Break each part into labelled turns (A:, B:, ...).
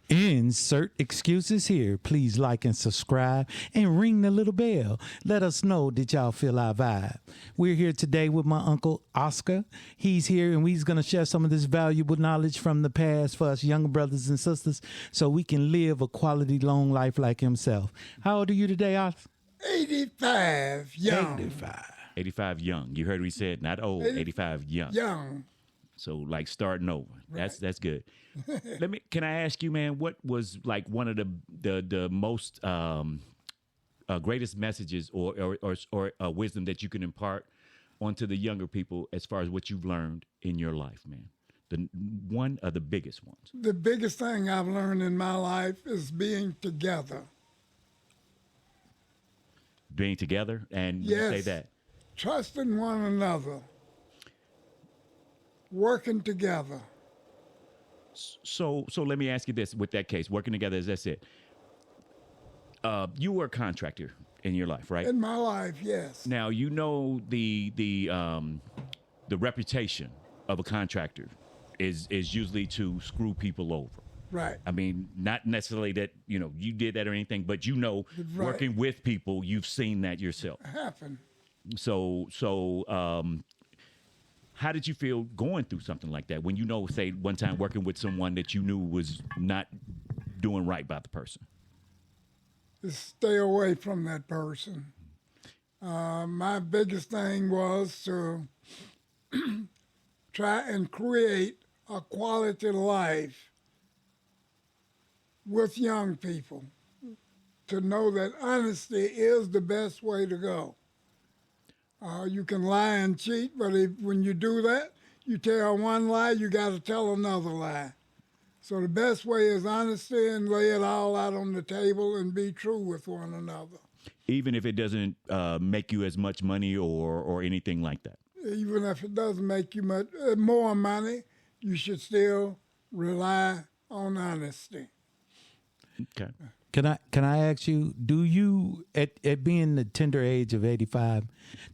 A: Insert excuses here. Please like and subscribe and ring the little bell. Let us know that y'all feel our vibe. We're here today with my uncle Oscar. He's here and he's going to share some of this valuable knowledge from the past for us younger brothers and sisters so we can live a quality long life like himself. How old are you today, Oscar?
B: 85, young.
C: 85 young. You heard what he said, not old, 85 young.
B: Young.
C: So like starting over.
B: Right.
C: That's good. Can I ask you, man, what was like one of the most greatest messages or wisdom that you can impart onto the younger people as far as what you've learned in your life, man? One of the biggest ones.
B: The biggest thing I've learned in my life is being together.
C: Being together, and
B: yes.
C: You say that.
B: Trusting one another. Working together.
C: So let me ask you this: with that case, working together, as I said, you were a contractor in your life, right?
B: In my life, yes.
C: Now you know the reputation of a contractor is usually to screw people over.
B: Right.
C: I mean, not necessarily that you did that or anything, but right. Working with people, you've seen that yourself
B: happen.
C: So. How did you feel going through something like that when say, one time working with someone that you knew was not doing right by the person?
B: Just stay away from that person. My biggest thing was to try and create a quality life with young people, to know that honesty is the best way to go. You can lie and cheat, but when you do that, you tell one lie, you got to tell another lie. So the best way is honesty and lay it all out on the table and be true with one another.
C: Even if it doesn't make you as much money or anything like that?
B: Even if it doesn't make you much more money, you should still rely on honesty.
C: Okay.
A: Can I ask you, do you, at being the tender age of 85,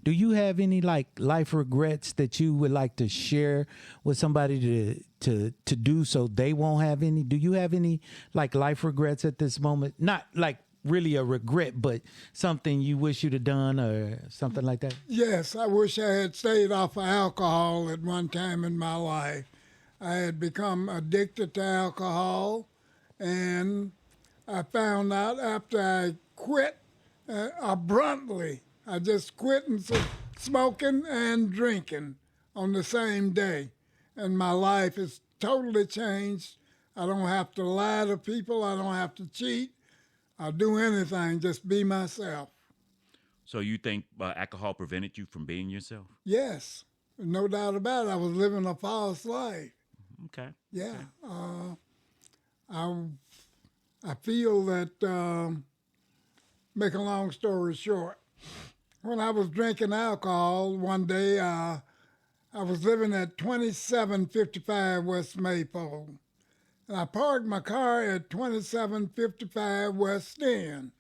A: do you have any like life regrets that you would like to share with somebody to do so they won't have any? Do you have any like life regrets at this moment? Not like really a regret, but something you wish you'd have done or something like that?
B: Yes, I wish I had stayed off of alcohol at one time in my life. I had become addicted to alcohol, and I found out after I quit abruptly. I just quit smoking and drinking on the same day. And my life has totally changed. I don't have to lie to people. I don't have to cheat. I'll do anything, just be myself.
C: So you think alcohol prevented you from being yourself?
B: Yes, no doubt about it. I was living a false life.
C: Okay.
B: Yeah.
C: Okay.
B: I feel that, make a long story short, when I was drinking alcohol one day, I was living at 2755 West Maypole. And I parked my car at 2755 West End.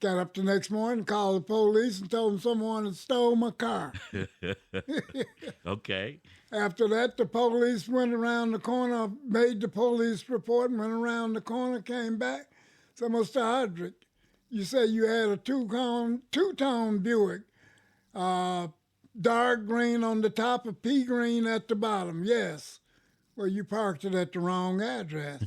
B: Got up the next morning, called the police, and told them someone had stole my car.
C: Okay.
B: After that, the police went around the corner, made the police report, and went around the corner, came back. So, Mr. Hodrick, you say you had a two-tone Buick, dark green on the top of pea green at the bottom. Yes. Well, you parked it at the wrong address.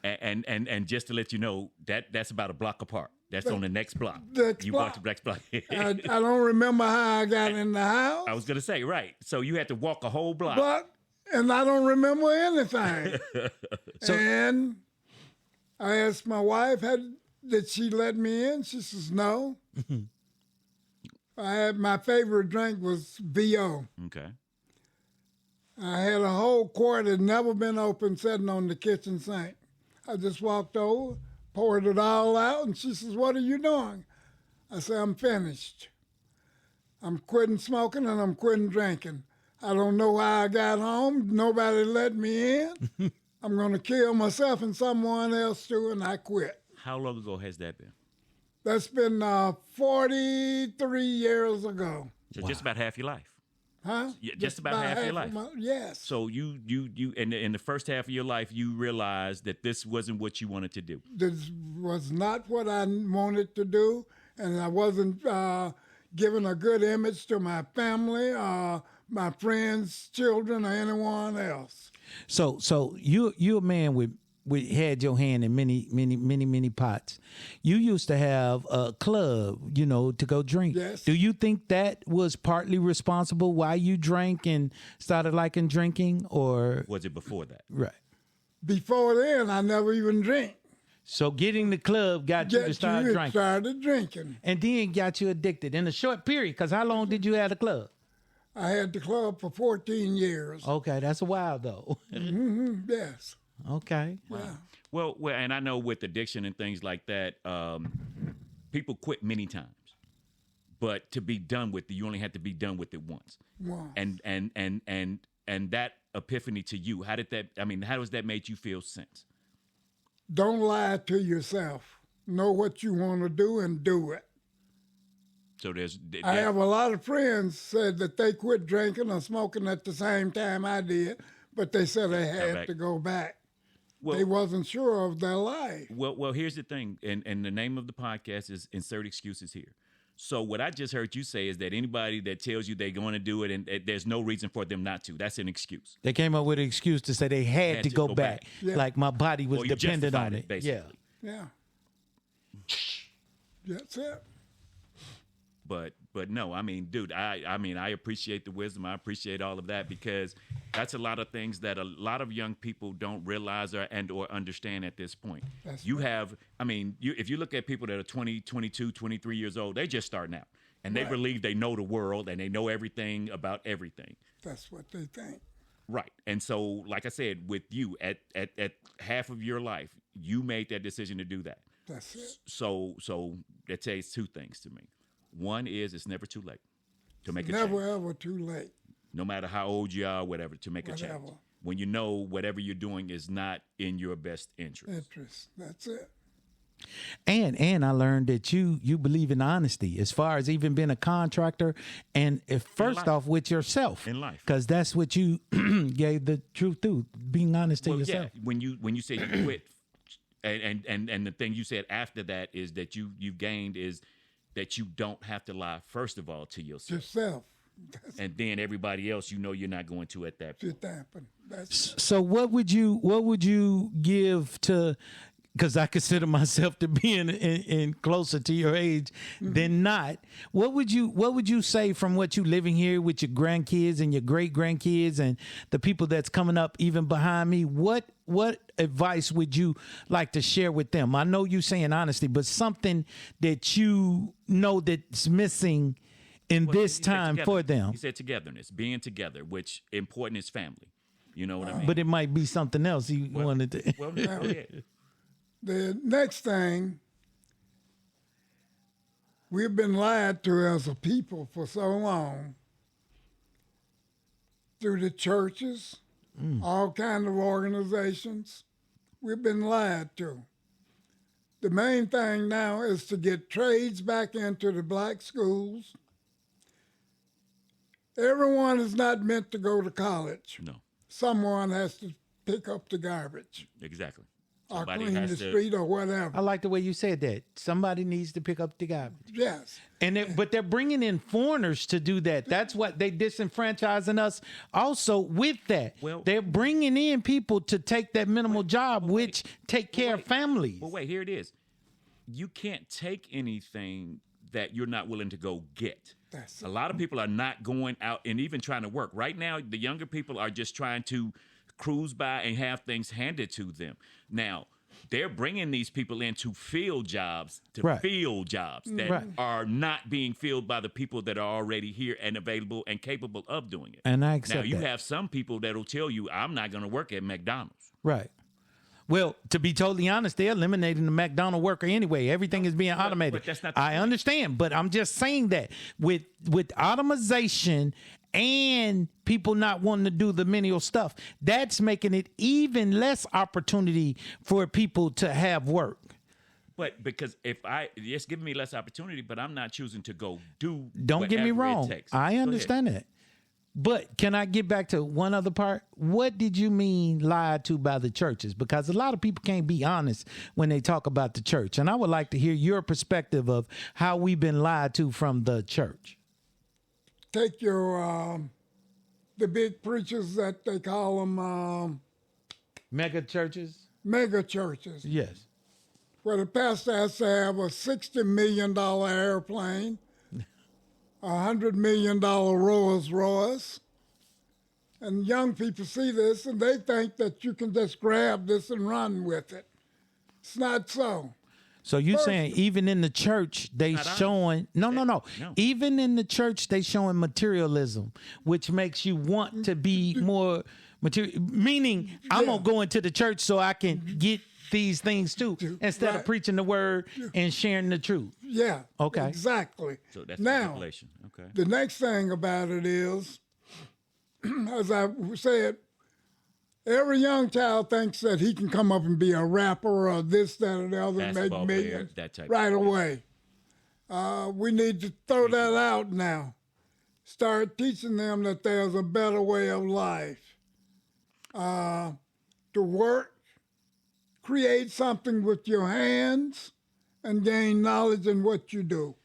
C: And just to let you know, that's about a block apart. That's on the next block. You
B: block.
C: walked the next block.
B: I don't remember how I got in the house.
C: I was going to say, right. So you had to walk a whole block.
B: And I don't remember anything. And I asked my wife, did she let me in? She says, no. My favorite drink was VO.
C: Okay.
B: I had a whole quart that had never been opened sitting on the kitchen sink. I just walked over, poured it all out, and she says, what are you doing? I said, I'm finished. I'm quitting smoking and I'm quitting drinking. I don't know how I got home. Nobody let me in. I'm going to kill myself and someone else too, and I quit.
C: How long ago has that been?
B: That's been 43 years ago.
C: So just about half your life.
B: Huh?
C: Yeah, just about half your life.
B: Yes.
C: So you in the first half of your life, you realized that this wasn't what you wanted to do.
B: This was not what I wanted to do, and I wasn't giving a good image to my family, my friends, children, or anyone else.
A: So you a man with had your hand in many pots. You used to have a club, to go drink.
B: Yes.
A: Do you think that was partly responsible why you drank and started liking drinking, or
C: Was it before that?
A: right?
B: Before then, I never even drank.
A: So getting the club got you to start drinking,
B: started drinking.
A: and then got you addicted in a short period. Because how long did you have the club?
B: I had the club for 14 years.
A: Okay, that's a while though.
B: Yes.
A: Okay.
B: Yeah.
C: Well, and I know with addiction and things like that, people quit many times. But to be done with it, you only had to be done with it once.
B: Wow.
C: And that epiphany to you, how does that make you feel since?
B: Don't lie to yourself. Know what you want to do and do it.
C: So
B: I have a lot of friends said that they quit drinking or smoking at the same time I did, but they said they had to go back. Well, they wasn't sure of their life.
C: Well, here's the thing, and the name of the podcast is Insert Excuses Here. So what I just heard you say is that anybody that tells you they're going to do it and there's no reason for them not to, that's an excuse.
A: They came up with an excuse to say they had to go back.
B: Yeah.
A: Like my body was dependent on it.
C: Basically.
B: Yeah. That's it.
C: But no, I mean, dude, I appreciate the wisdom. I appreciate all of that because that's a lot of things that a lot of young people don't realize or understand at this point.
B: That's
C: If you look at people that are 20, 22, 23 years old, they just starting out. And they believe they know the world and they know everything about everything.
B: That's what they think.
C: Right. And so, like I said, with you, at half of your life, you made that decision to do that.
B: That's it.
C: So that says two things to me. One is it's never too late to make a change.
B: Never, ever too late.
C: No matter how old you are, whatever, to make a change. When you know whatever you're doing is not in your best interest.
B: That's it.
A: And I learned that you believe in honesty as far as even being a contractor and first off with yourself.
C: In life.
A: Because that's what you gave the truth to, being honest to yourself.
C: Yeah. When you say you quit and the thing you said after that is that you've gained is that you don't have to lie, first of all, to yourself. And then everybody else, you're not going to at that point.
A: So what would you give to, because I consider myself to be in closer to your age than not, what would you say from what you living here with your grandkids and your great grandkids and the people that's coming up even behind me? What advice would you like to share with them? I know you saying honesty, but something that you know that's missing in this time for them.
C: You said togetherness, being together, which important is family. You know what I mean?
A: But it might be something else you wanted to.
C: Well, yeah.
B: The next thing, we've been lied to as a people for so long through the churches, all kinds of organizations. We've been lied to. The main thing now is to get trades back into the black schools. Everyone is not meant to go to college.
C: No.
B: Someone has to pick up the garbage.
C: Exactly.
B: Or clean the street or whatever.
A: I like the way you said that. Somebody needs to pick up the garbage.
B: Yes.
A: But they're bringing in foreigners to do that. That's what they disenfranchising us. Also, with that, they're bringing in people to take that minimal job, which take care of families.
C: Well, wait, here it is. You can't take anything that you're not willing to go get. A lot of people are not going out and even trying to work. Right now, the younger people are just trying to cruise by and have things handed to them. Now, they're bringing these people in to fill jobs, that are not being filled by the people that are already here and available and capable of doing it.
A: And I accept
C: Now, you
A: that.
C: have some people that'll tell you, I'm not going to work at McDonald's.
A: Right. Well, to be totally honest, they're eliminating the McDonald's worker anyway. Everything is being automated.
C: But that's not
A: I understand, but I'm just saying that with automation and people not wanting to do the menial stuff, that's making it even less opportunity for people to have work.
C: But because it's giving me less opportunity, but I'm not choosing to go do.
A: Don't get me wrong.
C: It takes.
A: I understand that. But can I get back to one other part? What did you mean lied to by the churches? Because a lot of people can't be honest when they talk about the church. And I would like to hear your perspective of how we've been lied to from the church.
B: Take your, the big preachers that they call them
A: Mega churches?
B: mega churches,
A: Yes.
B: where the pastor has to have a $60 million airplane, $100 million Rolls Royce. And young people see this and they think that you can just grab this and run with it. It's not so.
A: So you saying even in the church they showing no. Even in the church they showing materialism, which makes you want to be more material. Meaning I'm gonna go into the church so I can get these things too, instead of preaching the word and sharing the truth.
B: Yeah.
A: Okay.
B: Exactly.
C: So that's
B: now,
C: manipulation. Okay.
B: the next thing about it is, as I said, every young child thinks that he can come up and be a rapper or this, that, or the other, and make
C: Basketball
B: millions
C: player, that type
B: right
C: of
B: away. We need to throw that out now. Start teaching them that there's a better way of life. To work, create something with your hands, and gain knowledge in what you do.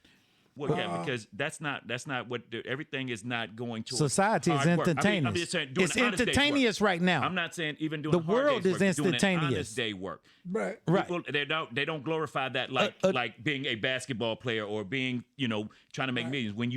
C: Well, yeah, because that's not what everything is not going to.
A: Society is
C: hard work.
A: entertainous.
C: I'm just saying, doing
A: It's
C: the honest day's
A: entertainous
C: work.
A: right now.
C: I'm not saying even doing
A: The
C: hard
A: world
C: day's
A: is
C: work, doing an
A: instantaneous.
C: honest day work.
B: Right.
A: Right.
C: People, they don't glorify that like being a basketball player or being trying to make millions when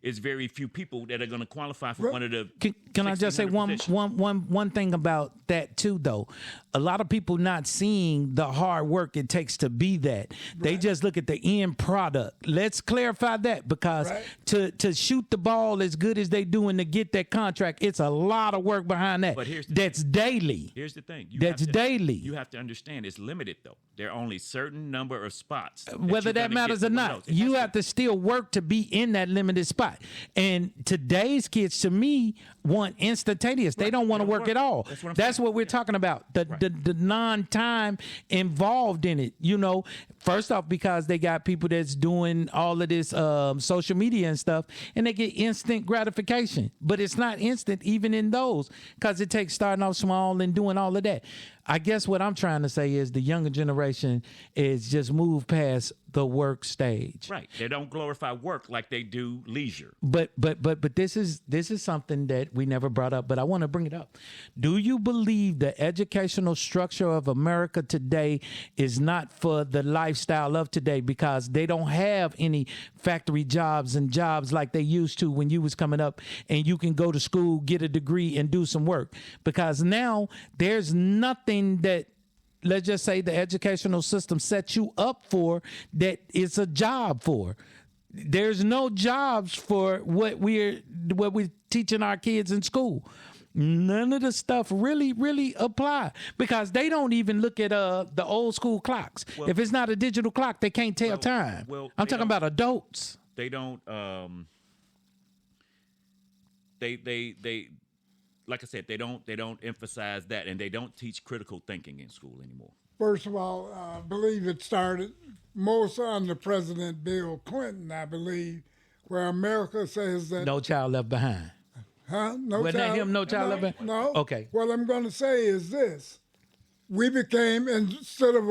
C: it's very few people that are going to qualify for one of the.
A: Can I just say
C: 1,600 positions.
A: one thing about that too though? A lot of people not seeing the hard work it takes to be that. They just look at the end product. Let's clarify that because to shoot the ball as good as they doing to get that contract, it's a lot of work behind that.
C: But
A: that's daily.
C: Here's the thing.
A: Daily.
C: You have to understand it's limited though. There are only certain number of spots.
A: Whether that matters or not, you have to still work to be in that limited spot. And today's kids, to me, want instantaneous. They don't want to work at all. That's what we're talking about. The non-time involved in it. First off, because they got people that's doing all of this social media and stuff, and they get instant gratification. But it's not instant even in those, because it takes starting off small and doing all of that. I guess what I'm trying to say is the younger generation is just moved past the work stage.
C: Right. They don't glorify work like they do leisure.
A: But this is something that we never brought up, but I want to bring it up. Do you believe the educational structure of America today is not for the lifestyle of today because they don't have any factory jobs and jobs like they used to when you was coming up and you can go to school, get a degree and do some work? Because now there's nothing that, let's just say, the educational system sets you up for that it's a job for. There's no jobs for what we're teaching our kids in school. None of the stuff really apply because they don't even look at the old school clocks. Well, if it's not a digital clock, they can't tell time.
C: Well,
A: I'm talking about adults.
C: They don't. They like I said, they don't emphasize that, and they don't teach critical thinking in school anymore.
B: First of all, I believe it started most under President Bill Clinton, I believe, where America says that...
A: No child left behind.
B: Huh? No
A: Wasn't
B: child,
A: that him, no child left behind?
B: No.
A: Okay.
B: What I'm going to say is this. We became, instead of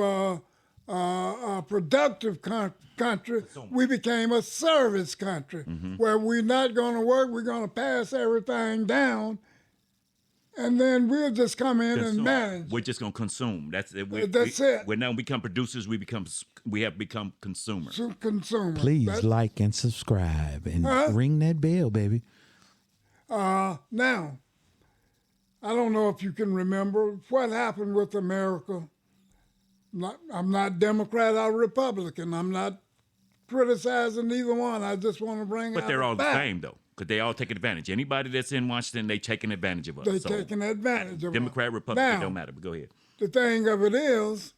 B: a productive country, we became a service country, where we're not going to work, we're going to pass everything down, and then we'll just come in and manage.
C: We're just going to consume. That's it. We now become producers. We have become consumers.
B: Consumers.
A: Please like and subscribe and ring that bell, baby.
B: Now, I don't know if you can remember what happened with America. I'm not Democrat or Republican. I'm not criticizing either one. I just want to bring out
C: But they're all the
B: fact.
C: same, though, because they all take advantage. Anybody that's in Washington, they taking advantage of us.
B: They're taking advantage of us.
C: Democrat, Republican,
B: now,
C: it don't matter. But go ahead.
B: The thing of it is,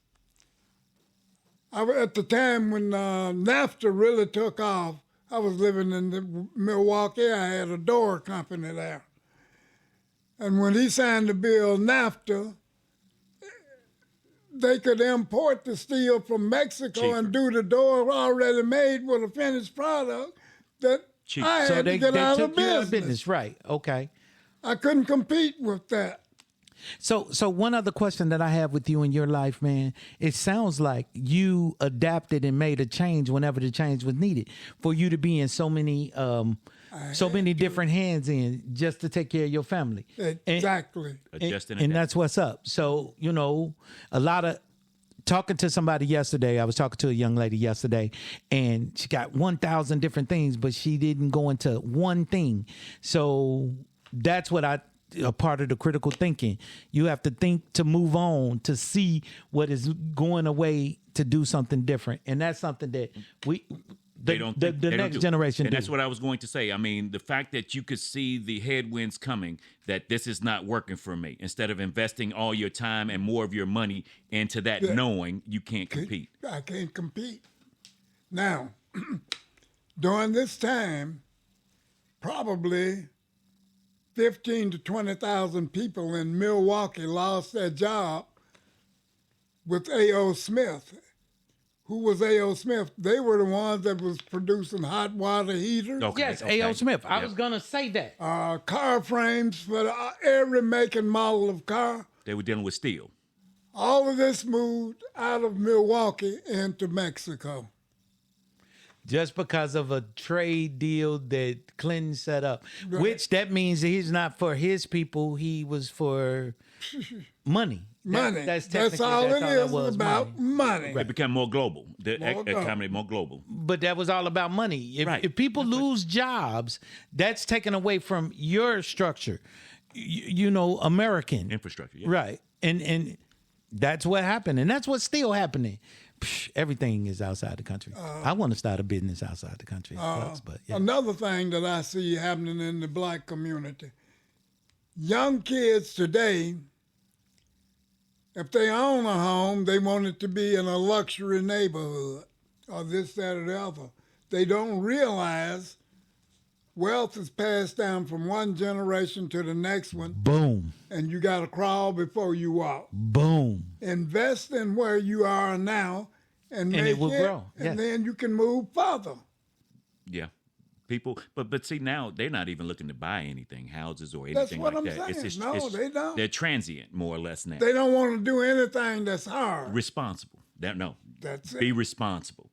B: at the time when NAFTA really took off, I was living in Milwaukee. I had a door company there. And when he signed the bill, NAFTA, they could import the steel from Mexico
C: Cheaper.
B: and do the door already made with a finished product that
C: cheap.
B: I
A: So
B: had
A: they
B: to get out
A: took
B: of
A: you out of
B: business.
A: business, right? Okay.
B: I couldn't compete with that.
A: So one other question that I have with you in your life, man, it sounds like you adapted and made a change whenever the change was needed for you to be in so many different hands in just to take care of your family.
B: Exactly.
C: Adjusting
A: And that's what's up. So, a lot of talking to somebody yesterday, I was talking to a young lady yesterday, and she got 1,000 different things, but she didn't go into one thing. So that's what a part of the critical thinking. You have to think to move on, to see what is going away, to do something different. And that's something that
C: they don't
A: the
C: they don't
A: next
C: do.
A: generation
C: And
A: do.
C: that's what I was going to say. I mean, the fact that you could see the headwinds coming, that this is not working for me, instead of investing all your time and more of your money into that, knowing you can't compete.
B: I can't compete. Now, during this time, probably 15 to 20,000 people in Milwaukee lost their job with A.O. Smith. Who was A.O. Smith? They were the ones that was producing hot water heaters,
C: Okay,
A: Yes,
C: okay.
A: A.O. Smith. I
C: Yep.
A: was going to say that.
B: car frames for every make and model of car.
C: They were dealing with steel.
B: All of this moved out of Milwaukee into Mexico.
A: Just because of a trade deal that Clinton set up, which that means that he's not for his people. He was for money.
B: Money.
A: That's
B: all it is
A: was,
B: about money.
C: It became more global. The
B: More global.
C: economy more global.
A: But that was all about money. If,
C: Right.
A: if people lose jobs, that's taken away from your structure. American
C: Infrastructure. Yeah.
A: right? And that's what happened, and that's what's still happening. Everything is outside the country. I want to start a business outside the country, but yeah.
B: Another thing that I see happening in the black community, young kids today, if they own a home, they want it to be in a luxury neighborhood or this, that, or the other. They don't realize wealth is passed down from one generation to the next one,
A: Boom,
B: and you got to crawl before you walk.
A: boom.
B: Invest in where you are now, and make
A: it will grow,
B: and
A: yes.
B: then you can move further.
C: Yeah. People, but see, now they're not even looking to buy anything, houses or
B: That's
C: anything
B: what
C: like
B: I'm
C: that.
B: saying. No, they don't.
C: They're transient, more or less now.
B: They don't want to do anything that's hard.
C: Responsible. No.
B: That's
C: Be
B: it.
C: responsible.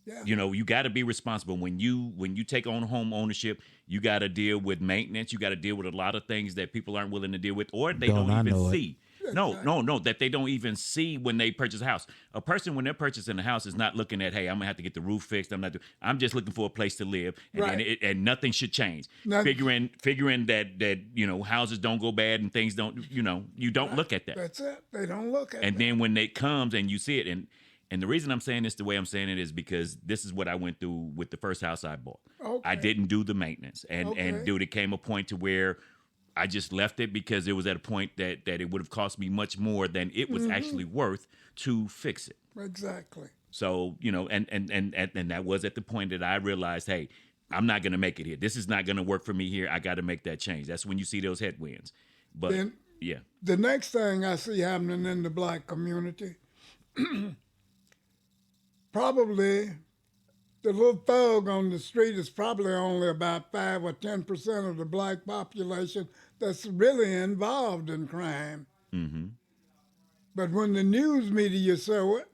B: Yeah.
C: You got to be responsible when you take on home ownership. You got to deal with maintenance. You got to deal with a lot of things that people aren't willing to deal with, or they
A: Don't
C: don't
A: I
C: even
A: know it.
C: see. No, that they don't even see when they purchase a house. A person, when they're purchasing a house, is not looking at, hey, I'm gonna have to get the roof fixed. I'm just looking for a place to live, and
B: Right.
C: and nothing should change.
B: Nothing.
C: Figuring that houses don't go bad and things don't. You don't look at that.
B: That's it. They don't look at
C: And
B: it.
C: then when it comes and you see it, and the reason I'm saying this the way I'm saying it is because this is what I went through with the first house I bought.
B: Okay.
C: I didn't do the maintenance, and
B: Okay.
C: dude, it came a point to where I just left it because it was at a point that it would have cost me much more than it was actually worth to fix it.
B: Exactly.
C: So and that was at the point that I realized, hey, I'm not going to make it here. This is not going to work for me here. I got to make that change. That's when you see those headwinds. But
B: Then-
C: yeah.
B: The next thing I see happening in the black community, probably the little thug on the street is probably only about 5 or 10% of the black population that's really involved in crime.
C: Mm-hmm.
B: But when the news media show it,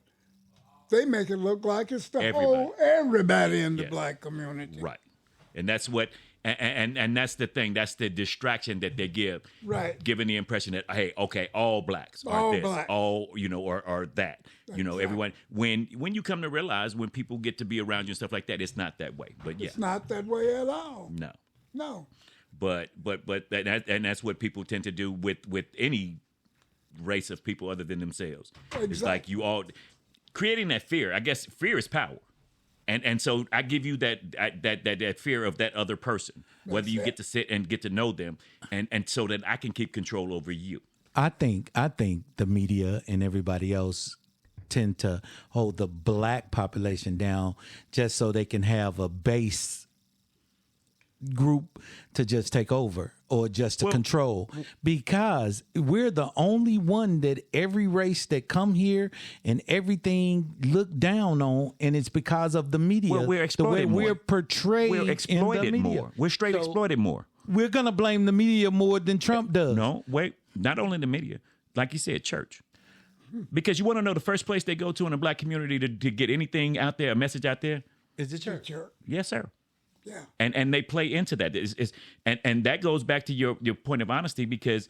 B: they make it look like it's the
C: Everybody.
B: everybody in the
C: Yes.
B: black community.
C: Right. And that's what and that's the thing. That's the distraction that they give.
B: Right.
C: Giving the impression that, hey, okay, all blacks are
B: All
C: this,
B: black.
C: all, or that.
B: Exactly.
C: Everyone when you come to realize when people get to be around you and stuff like that, it's not that way. But yeah.
B: It's not that way at all.
C: No.
B: No.
C: But that's what people tend to do with any race of people other than themselves. It's like
B: Exactly.
C: you all creating that fear. I guess fear is power. And so I give you that fear of that other person, whether you
B: it.
C: get to sit and get to know them, and so that I can keep control over you.
A: I think the media and everybody else tend to hold the black population down just so they can have a base group to just take over or just to control, because we're the only one that every race that come here and everything look down on, and it's because of the media.
C: Well, we're exploited
A: the way
C: more.
A: we're portrayed
C: We're exploited
A: in the media.
C: more. We're straight exploited more.
A: We're gonna blame the media more than Trump does.
C: No, wait. Not only the media, like you said, church. Because you want to know the first place they go to in the black community to get anything out there, a message out there?
A: Is it church?
C: Yes, sir.
B: Yeah.
C: And they play into that. And that goes back to your point of honesty, because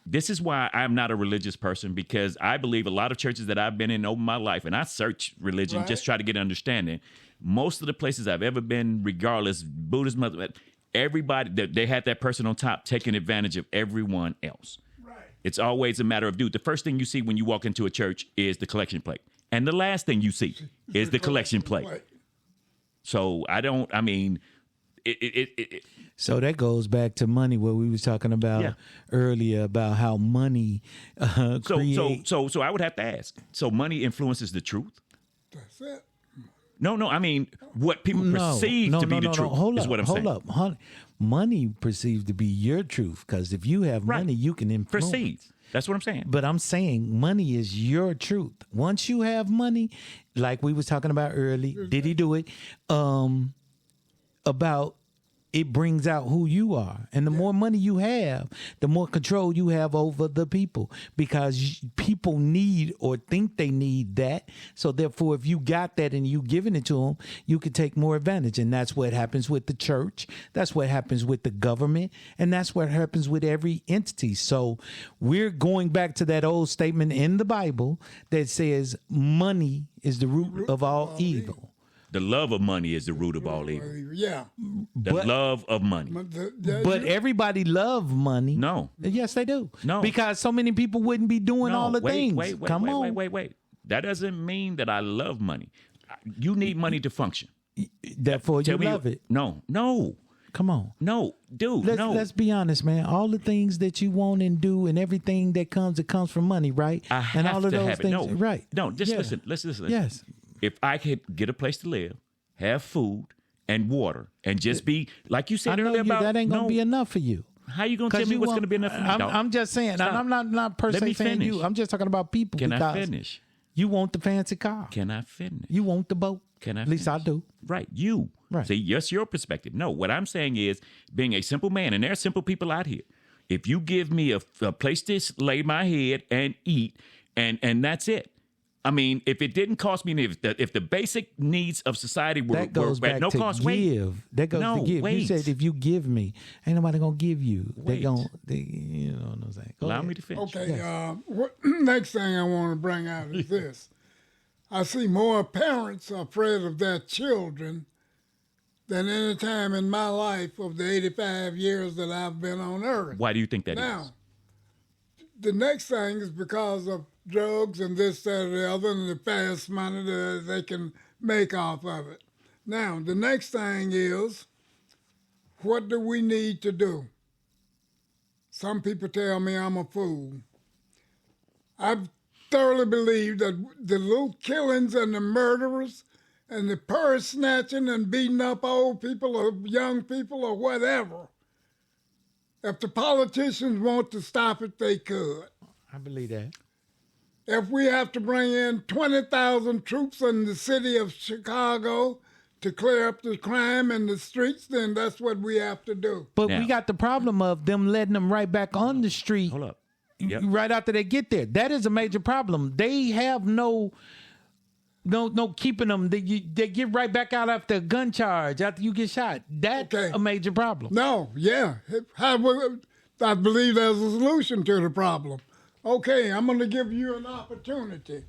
C: this is why I'm not a religious person, because I believe a lot of churches that I've been in over my life, and I search religion, just try to get understanding. Most of the places I've ever been, regardless, Buddhism, everybody, they had that person on top taking advantage of everyone else. Right. It's always a matter of, dude, the first thing you see when you walk into a church is the collection plate. And the last thing you see is the collection plate. So
A: So that goes back to money, what we was talking about earlier, about how money creates.
C: So I would have to ask. So money influences the truth?
B: That's it.
C: No. I mean, what people perceive to be the truth is what I'm saying.
A: Hold up. Money perceived to be your truth, because if you have money, you can influence.
C: Perceives. That's what I'm saying.
A: But I'm saying money is your truth. Once you have money, like we was talking about early, did he do it? About it brings out who you are. And the more money you have, the more control you have over the people, because people need or think they need that. So therefore, if you got that and you giving it to them, you could take more advantage. And that's what happens with the church. That's what happens with the government. And that's what happens with every entity. So we're going back to that old statement in the Bible that says money is the root of all evil.
C: The love of money is the root of all evil.
B: Yeah.
C: The love of money.
A: But everybody love money.
C: No.
A: Yes, they do.
C: No.
A: Because so many people wouldn't be doing all the things.
C: Wait. That doesn't mean that I love money. You need money to function.
A: Therefore, you love it.
C: No.
A: Come on.
C: No, dude,
A: Let's be honest, man. All the things that you want and do and everything that comes, it comes from money, right?
C: I have
A: and all of
C: to
A: those
C: have
A: things,
C: it. No,
A: right?
C: No, just listen. Let's listen.
A: Yes.
C: If I could get a place to live, have food and water, and just be like you said earlier about
A: that ain't gonna be enough for you.
C: How you gonna tell me what's gonna be enough for me?
A: I'm just saying. And I'm not per se saying you. I'm just talking about people.
C: Can I finish?
A: You want the fancy car.
C: Can I finish?
A: You want the boat.
C: Can I?
A: At least I do.
C: Right, you.
A: Right.
C: See, that's your perspective. No, what I'm saying is, being a simple man, and there are simple people out here. If you give me a place to lay my head and eat, and that's it. I mean, if it didn't cost me, if the basic needs of society were
A: that goes back
C: at no
A: to
C: cost,
A: give. That goes to give.
C: Wait.
A: You said if you give me, ain't nobody gonna give you.
C: Wait.
A: You know what I'm saying.
C: Allow me to finish.
B: Okay. Next thing I want to bring out is this. I see more parents are afraid of their children than any time in my life of the 85 years that I've been on earth.
C: Why do you think that is?
B: Now, the next thing is because of drugs and this, that, or the other, and the fast money that they can make off of it. Now, the next thing is, what do we need to do? Some people tell me I'm a fool. I thoroughly believe that the little killings and the murderers and the purse snatching and beating up old people or young people or whatever, if the politicians want to stop it, they could.
A: I believe that.
B: If we have to bring in 20,000 troops in the city of Chicago to clear up the crime in the streets, then that's what we have to do.
A: But
C: Now,
A: we got the problem of them letting them right back on the street.
C: Hold up. Yep.
A: Right after they get there. That is a major problem. They have no keeping them. They get right back out after a gun charge, after you get shot. That's a major problem.
B: No, yeah. I believe there's a solution to the problem. Okay, I'm going to give you an opportunity.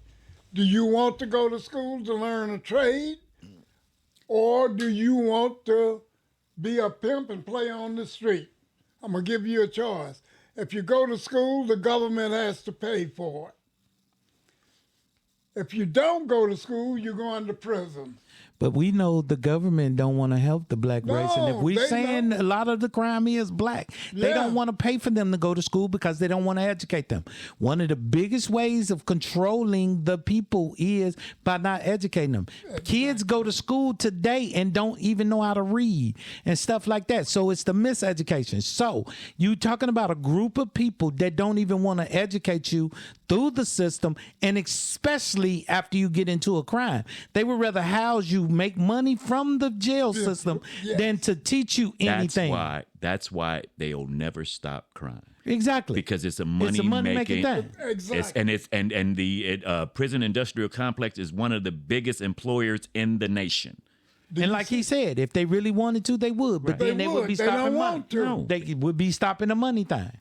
B: Do you want to go to school to learn a trade? Or do you want to be a pimp and play on the street? I'm going to give you a choice. If you go to school, the government has to pay for it. If you don't go to school, you're going to prison.
A: But we know the government don't want to help the black race. And if
B: No,
A: we're
B: they
A: saying
B: don't.
A: a lot of the crime is black, they
B: Yeah.
A: don't want to pay for them to go to school because they don't want to educate them. One of the biggest ways of controlling the people is by not educating them. Kids go to school today and don't even know how to read and stuff like that. So it's the miseducation. So you talking about a group of people that don't even want to educate you through the system, and especially after you get into a crime. They would rather house you, make money from the jail system than to teach you anything.
C: That's why they'll never stop crime.
A: Exactly.
C: Because it's a money
A: making thing.
B: Exactly.
C: And the prison industrial complex is one of the biggest employers in the nation.
A: And like he said, if they really wanted to, they would. But then they would be
B: They
A: stopping
B: don't
A: money.
B: want to.
A: No, they would be stopping the money thing.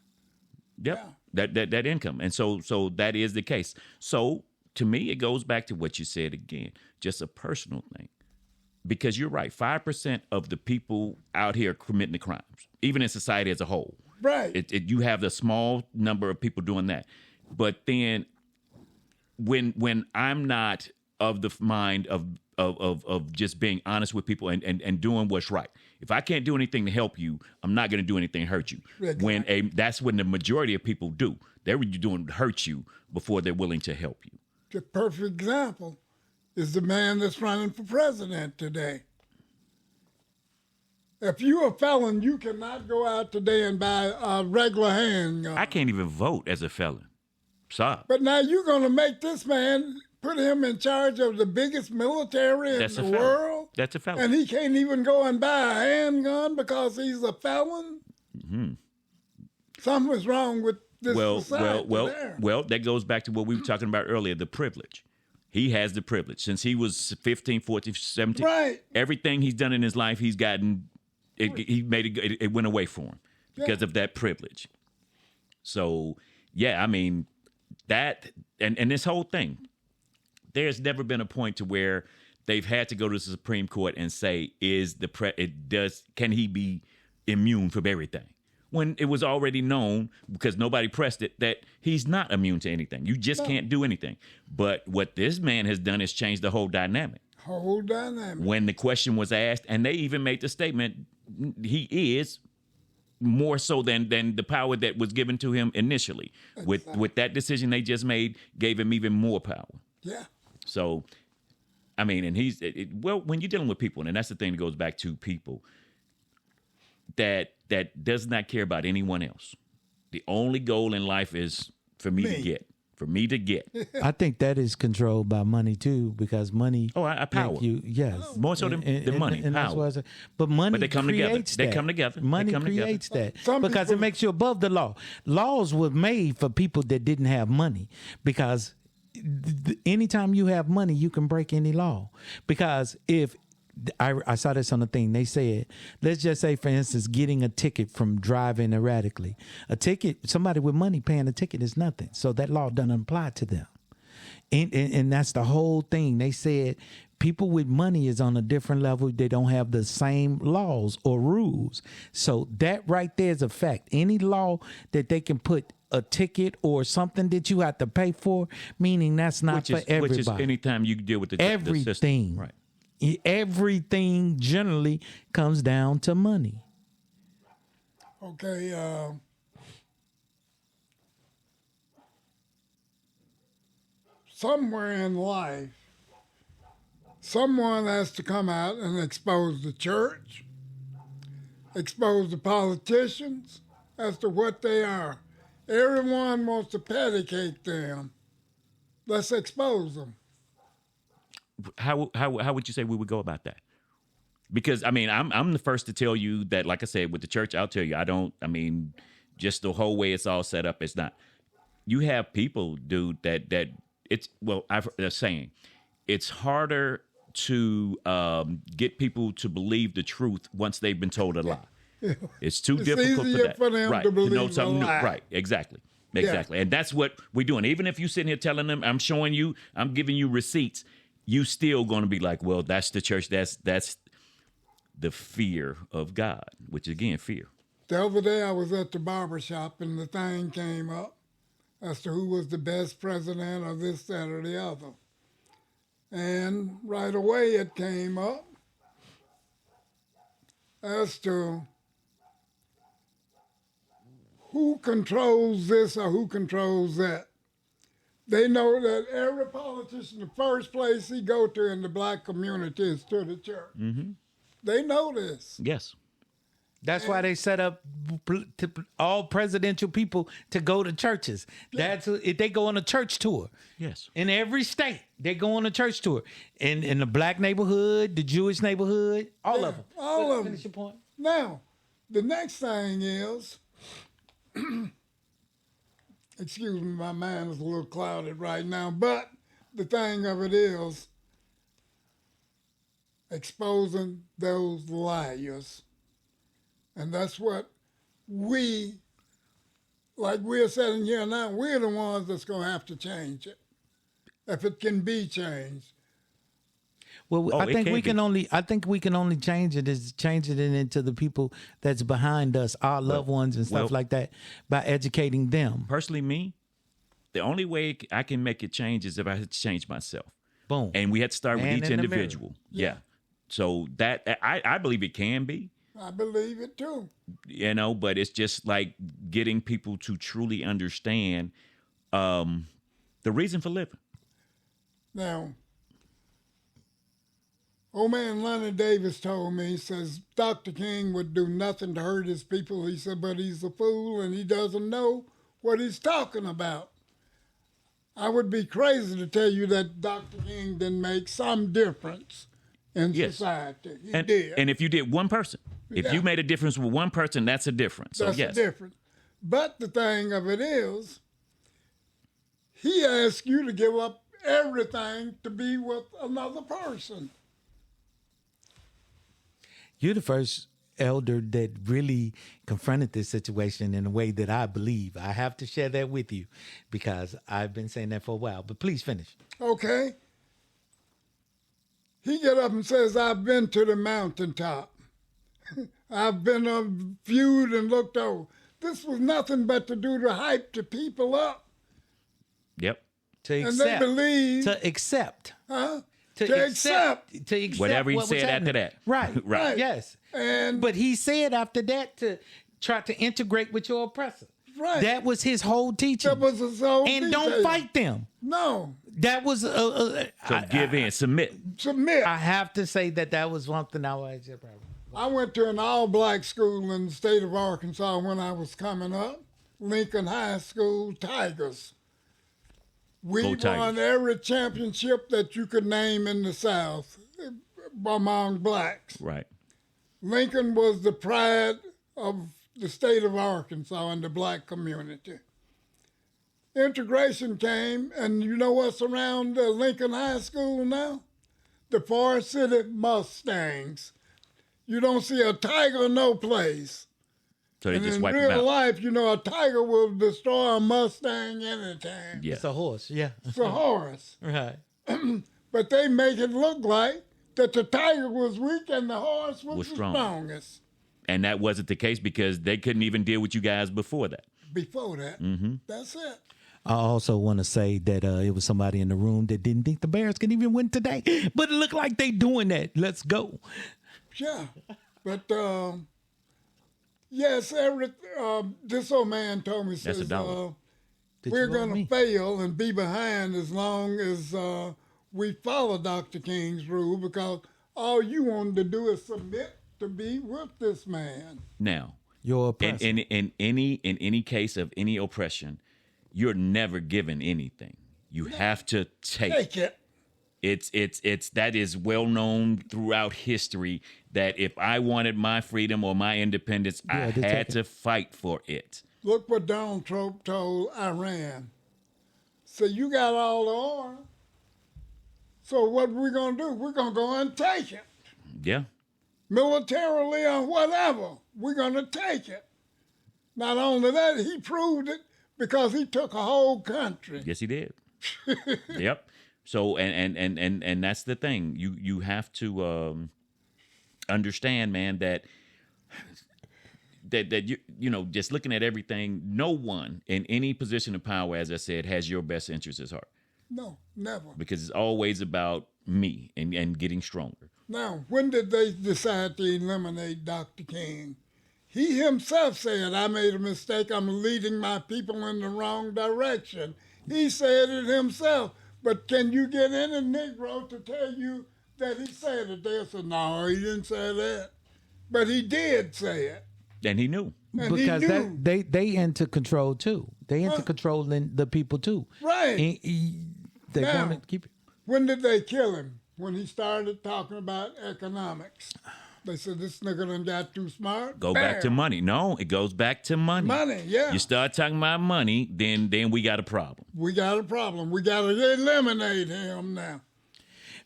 C: Yep. That income. And so that is the case. So to me, it goes back to what you said again, just a personal thing. Because you're right, 5% of the people out here committing the crimes, even in society as a whole.
B: Right.
C: You have the small number of people doing that. But then when I'm not of the mind of just being honest with people and doing what's right. If I can't do anything to help you, I'm not going to do anything to hurt you.
B: Exactly.
C: That's when the majority of people do. They're doing to hurt you before they're willing to help you.
B: The perfect example is the man that's running for president today. If you're a felon, you cannot go out today and buy a regular handgun.
C: I can't even vote as a felon. Sorry.
B: But now you're going to make this man, put him in charge of the biggest military in
C: That's a
B: the
C: felon.
B: world.
C: That's a felon.
B: And he can't even go and buy a handgun because he's a felon? Mm-hmm. Something's wrong with this society there.
C: Well, that goes back to what we were talking about earlier, the privilege. He has the privilege. Since he was 15, 14, 17,
B: Right.
C: Everything he's done in his life, he's gotten, it went away for him because of that privilege. So, yeah, I mean, that, and this whole thing, there's never been a point to where they've had to go to the Supreme Court and say, can he be immune from everything? When it was already known, because nobody pressed it, that he's not immune to anything. You just can't do anything. But what this man has done is changed the whole dynamic.
B: Whole dynamic.
C: When the question was asked, and they even made the statement, he is more so than the power that was given to him initially.
B: Exactly.
C: With that decision they just made, gave him even more power.
B: Yeah.
C: So, I mean, and when you're dealing with people, and that's the thing that goes back to people, that does not care about anyone else. The only goal in life is for me to get.
A: I think that is controlled by money too, because money.
C: I power. More so than money.
A: And that's
C: power.
A: why I say, but money
C: they come together.
A: creates
C: They
A: that.
C: come together.
A: Money
C: They come together.
A: creates that
B: Some
A: because
B: people-
A: it makes you above the law. Laws were made for people that didn't have money, because anytime you have money, you can break any law. Because if I saw this on the thing, they said, let's just say, for instance, getting a ticket from driving erratically. A ticket, somebody with money paying a ticket is nothing. So that law doesn't apply to them. And that's the whole thing. They said people with money is on a different level. They don't have the same laws or rules. So that right there is a fact. Any law that they can put a ticket or something that you have to pay for, meaning that's not for everybody.
C: Which is anytime you deal with the
A: Everything.
C: system. Right.
A: Everything generally comes down to money.
B: Okay. Somewhere in life, someone has to come out and expose the church, expose the politicians as to what they are. Everyone wants to pedicate them. Let's expose them.
C: How would you say we would go about that? Because I mean, I'm the first to tell you that, like I said, with the church, I'll tell you, just the whole way it's all set up, it's not. You have people, dude, that it's, well, they're saying it's harder to get people to believe the truth once they've been told a lie. It's too difficult
B: easier
C: for that.
B: for them
C: right.
B: to believe
C: know something
B: a lie.
C: new. Right. Exactly. And that's what we're doing. Even if you're sitting here telling them, I'm showing you, I'm giving you receipts, you still going to be like, well, that's the church. That's the fear of God, which again, fear.
B: The other day I was at the barber shop and the thing came up as to who was the best president of this, that, or the other. And right away it came up as to who controls this or who controls that. They know that every politician, the first place he go to in the black community is to the church.
C: Mm-hmm.
B: They know this.
C: Yes.
A: That's why they set up all presidential people to go to churches. That's if they go on a church tour.
C: Yes.
A: In every state, they go on a church tour. In the black neighborhood, the Jewish neighborhood, all of them.
B: All of them.
A: Finish your point.
B: Now, the next thing is, excuse me, my mind is a little clouded right now, but the thing of it is exposing those liars. And that's what we, like we're sitting here now, we're the ones that's going to have to change it, if it can be changed.
A: Well, I think we can only change it into the people that's behind us, our loved ones and stuff like that, by educating them.
C: Personally, me, the only way I can make it change is if I had to change myself.
A: Boom.
C: And we had to start with
A: Man
C: each
A: in the
C: individual.
B: mirror.
C: Yeah. So that I believe it can be.
B: I believe it too.
C: But it's just like getting people to truly understand the reason for living.
B: Now, old man Lonnie Davis told me, he says, Dr. King would do nothing to hurt his people. He said, but he's a fool and he doesn't know what he's talking about. I would be crazy to tell you that Dr. King didn't make some difference in society. He did.
C: And if you did one person, if you made a difference with one person, that's a difference. So
B: That's
C: yes.
B: a difference. But the thing of it is, he asked you to give up everything to be with another person.
A: You're the first elder that really confronted this situation in a way that I believe. I have to share that with you because I've been saying that for a while. But please finish.
B: Okay. He get up and says, I've been to the mountaintop. I've been viewed and looked over. This was nothing but to do to hype the people up.
C: Yep.
A: To accept.
B: And they believe.
A: To accept.
B: Huh?
A: To accept
C: Whatever he
A: what was
C: said after
A: happening.
C: that.
A: Right.
C: Right.
A: Yes.
B: And
A: But he said after that to try to integrate with your oppressor.
B: right.
A: That was his whole teaching.
B: That was his whole
A: and
B: detail.
A: don't fight them.
B: No.
A: That was
C: So give in, submit.
B: Submit.
A: I have to say that was something I was.
B: I went to an all-black school in the state of Arkansas when I was coming up, Lincoln High School Tigers. We
C: Go
B: won
C: Tigers.
B: every championship that you could name in the South among blacks.
C: Right.
B: Lincoln was the pride of the state of Arkansas and the black community. Integration came, and you know what's around Lincoln High School now? The Forest City Mustangs. You don't see a tiger no place.
C: So they
B: And
C: just
B: in
C: wipe them
B: real
C: out.
B: life, you know, a tiger will destroy a Mustang anytime.
C: Yeah.
A: It's a horse. Yeah.
B: It's a horse.
A: Right.
B: But they make it look like that the tiger was weak and the horse was the
C: strong.
B: strongest.
C: And that wasn't the case because they couldn't even deal with you guys before that.
B: Before that, that's it.
A: I also want to say that it was somebody in the room that didn't think the Bears could even win today, but it looked like they doing that. Let's go.
B: Yeah, but yes, this old man told me,
C: That's
B: says,
C: $1.
B: we're
A: you owe
B: going
A: me?
B: to fail and be behind as long as we follow Dr. King's rule, because all you wanted to do is submit to be with this man.
C: Now,
A: Your oppressor.
C: in any case of any oppression, you're never given anything. You have to take.
B: Take it.
C: It's that is well known throughout history that if I wanted my freedom or my independence, I
A: had to take
C: had
A: it.
C: to fight for it.
B: Look what Donald Trump told Iran. So you got all the oil. So what we going to do? We're going to go and take it.
C: Yeah.
B: Militarily or whatever, we're going to take it. Not only that, he proved it because he took a whole country.
C: Yes, he did. Yep. So and that's the thing. You have to understand, man, that you know, just looking at everything, no one in any position of power, as I said, has your best interest at heart.
B: No, never.
C: Because it's always about me and getting stronger.
B: Now, when did they decide to eliminate Dr. King? He himself said, I made a mistake. I'm leading my people in the wrong direction. He said it himself. But can you get any Negro to tell you that he said it? They said, no, he didn't say that. But he did say it.
C: And he knew.
B: And
A: because
B: he knew.
A: they into control too. They into controlling the people too.
B: Right.
A: They
B: Now,
A: want to keep it.
B: When did they kill him? When he started talking about economics. They said, this nigga done got too smart.
C: Go back to money. No, it goes back to money.
B: Money, yeah.
C: You start talking about money, then we got a problem.
B: We got a problem. We got to eliminate him now.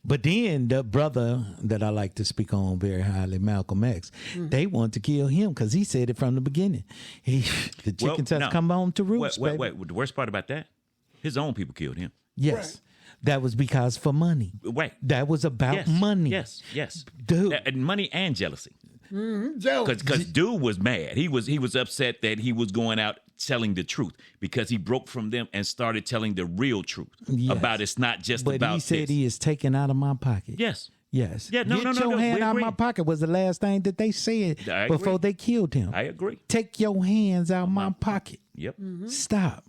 A: But then the brother that I like to speak on very highly, Malcolm X, they want to kill him because he said it from the beginning. The chickens has come home to roost.
C: Wait. The worst part about that, his own people killed him.
A: Yes.
B: Right.
A: That was because for money.
C: Wait.
A: That was about money.
C: Yes.
A: Dude.
C: And money and jealousy.
B: Jealous.
C: Because dude was mad. He was upset that he was going out telling the truth because he broke from them and started telling the real truth about it's not just
A: but
C: about
A: he said
C: this.
A: he is taken out of my pocket.
C: Yes.
A: Yes.
C: Yeah, no,
A: Get
C: no,
A: your hand
C: we
A: out of
C: agree.
A: my pocket was the last thing that they said
C: I
A: before
C: agree.
A: they killed him.
C: I agree.
A: Take your hands out of my pocket.
C: Yep.
A: Stop.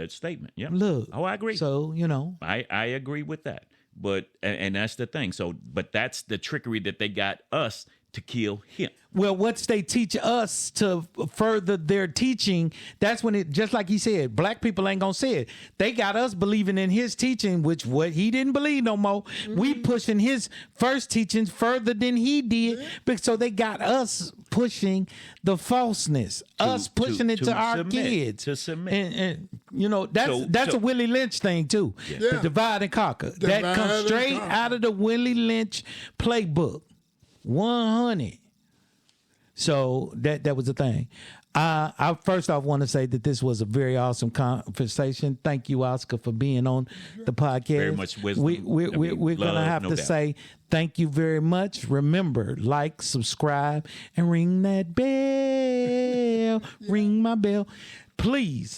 C: Statement. Yep.
A: Look.
C: Oh, I agree.
A: So,
C: I agree with that. But and that's the thing. So, but that's the trickery that they got us to kill him.
A: well, once they teach us to further their teaching, that's when it, just like he said, black people ain't gonna say it. They got us believing in his teaching, which what he didn't believe no more. We pushing his first teachings further than he did, so they got us pushing the falseness, us pushing it to our
C: submit,
A: kids
C: to submit.
A: and that's
C: So-
A: a Willie Lynch thing too.
B: Yeah.
A: The divide and conquer. That
B: Divide
A: comes
B: and
A: straight
B: conquer.
A: out of the Willie Lynch playbook. 100. So that was the thing. I first off want to say that this was a very awesome conversation. Thank you, Oscar, for being on the podcast.
C: Very much wisdom.
A: We're
C: Love,
A: gonna have
C: no
A: to
C: doubt.
A: say thank you very much. Remember, like, subscribe, and ring that bell. Ring my bell. Please